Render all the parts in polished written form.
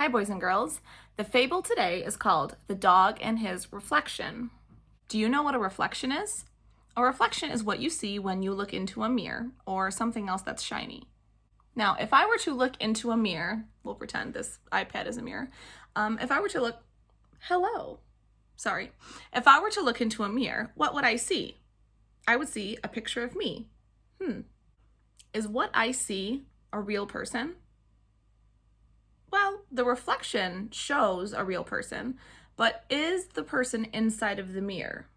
Hi, boys and girls. The fable today is called The Dog and His Reflection. Do you know what a reflection is? A reflection is what you see when you look into a mirror or something else that's shiny. Now, if I were to look into a mirror, we'll pretend this iPad is a mirror. If I were to look into a mirror, what would I see? I would see a picture of me. Is what I see a real person? Well, the reflection shows a real person, but is the person inside of the mirror?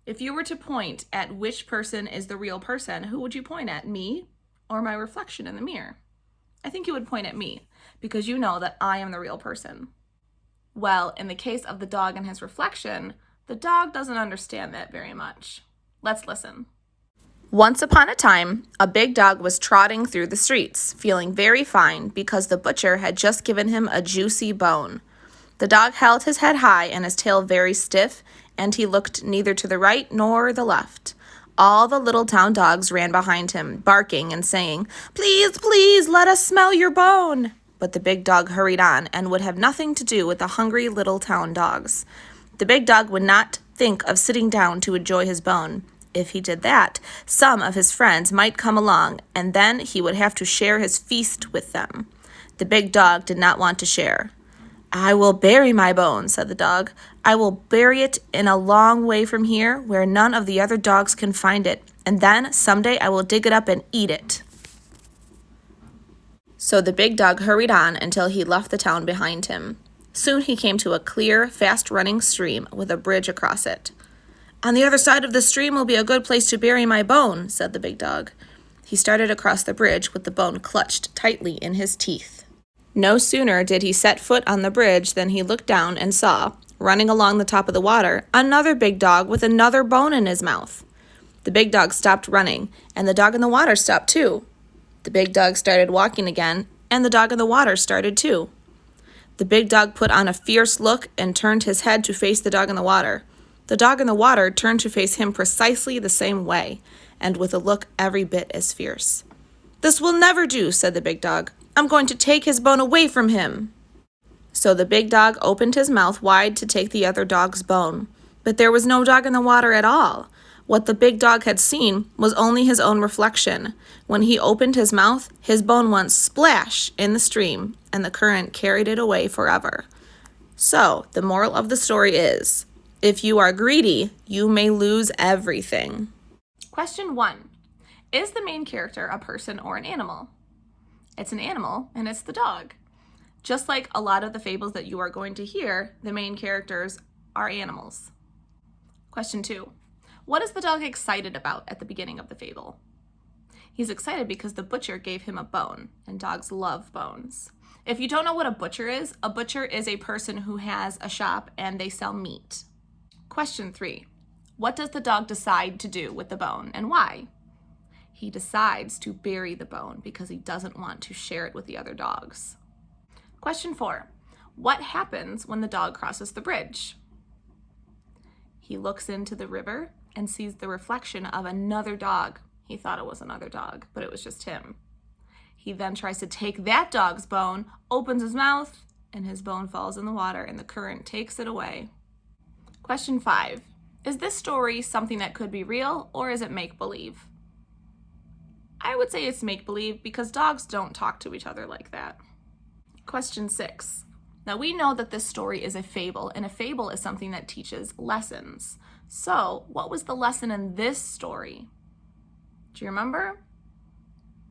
If you were to point at which person is the real person, who would you point at, me or my reflection in the mirror? I think you would point at me because you know that I am the real person. Well, in the case of the dog and his reflection, the dog doesn't understand that very much. Let's listen. Once upon a time, a big dog was trotting through the streets, feeling very fine because the butcher had just given him a juicy bone. The dog held his head high and his tail very stiff, and he looked neither to the right nor the left. All the little town dogs ran behind him, barking and saying, "Please, please, let us smell your bone." But the big dog hurried on and would have nothing to do with the hungry little town dogs. The big dog would not think of sitting down to enjoy his bone. If he did that, some of his friends might come along, and then he would have to share his feast with them. The big dog did not want to share. "I will bury my bone," said the dog. "I will bury it in a long way from here where none of the other dogs can find it, and then someday I will dig it up and eat it." So the big dog hurried on until he left the town behind him. Soon he came to a clear, fast-running stream with a bridge across it. "On the other side of the stream will be a good place to bury my bone," said the big dog. He started across the bridge with the bone clutched tightly in his teeth. No sooner did he set foot on the bridge than he looked down and saw, running along the top of the water, another big dog with another bone in his mouth. The big dog stopped running, and the dog in the water stopped too. The big dog started walking again, and the dog in the water started too. The big dog put on a fierce look and turned his head to face the dog in the water. The dog in the water turned to face him precisely the same way, and with a look every bit as fierce. "This will never do," said the big dog. "I'm going to take his bone away from him." So the big dog opened his mouth wide to take the other dog's bone. But there was no dog in the water at all. What the big dog had seen was only his own reflection. When he opened his mouth, his bone went splash in the stream, and the current carried it away forever. So the moral of the story is, if you are greedy, you may lose everything. Question 1. Is the main character a person or an animal? It's an animal, and it's the dog. Just like a lot of the fables that you are going to hear, the main characters are animals. Question 2. What is the dog excited about at the beginning of the fable? He's excited because the butcher gave him a bone, and dogs love bones. If you don't know what a butcher is a person who has a shop and they sell meat. Question 3. What does the dog decide to do with the bone and why? He decides to bury the bone because he doesn't want to share it with the other dogs. Question 4. What happens when the dog crosses the bridge? He looks into the river and sees the reflection of another dog. He thought it was another dog, but it was just him. He then tries to take that dog's bone, opens his mouth, and his bone falls in the water and the current takes it away. Question 5. Is this story something that could be real, or is it make-believe? I would say it's make-believe because dogs don't talk to each other like that. Question 6. Now we know that this story is a fable, and a fable is something that teaches lessons. So what was the lesson in this story? Do you remember?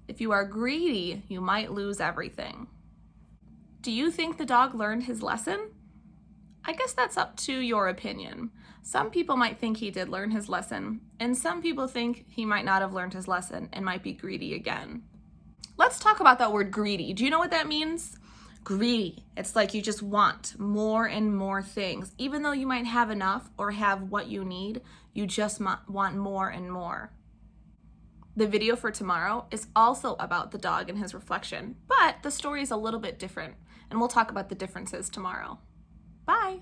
If you are greedy, you might lose everything. Do you think the dog learned his lesson? I guess that's up to your opinion. Some people might think he did learn his lesson, and some people think he might not have learned his lesson and might be greedy again. Let's talk about that word greedy. Do you know what that means? Greedy. It's like you just want more and more things. Even though you might have enough or have what you need, you just want more and more. The video for tomorrow is also about the dog and his reflection, but the story is a little bit different, and we'll talk about the differences tomorrow. Bye.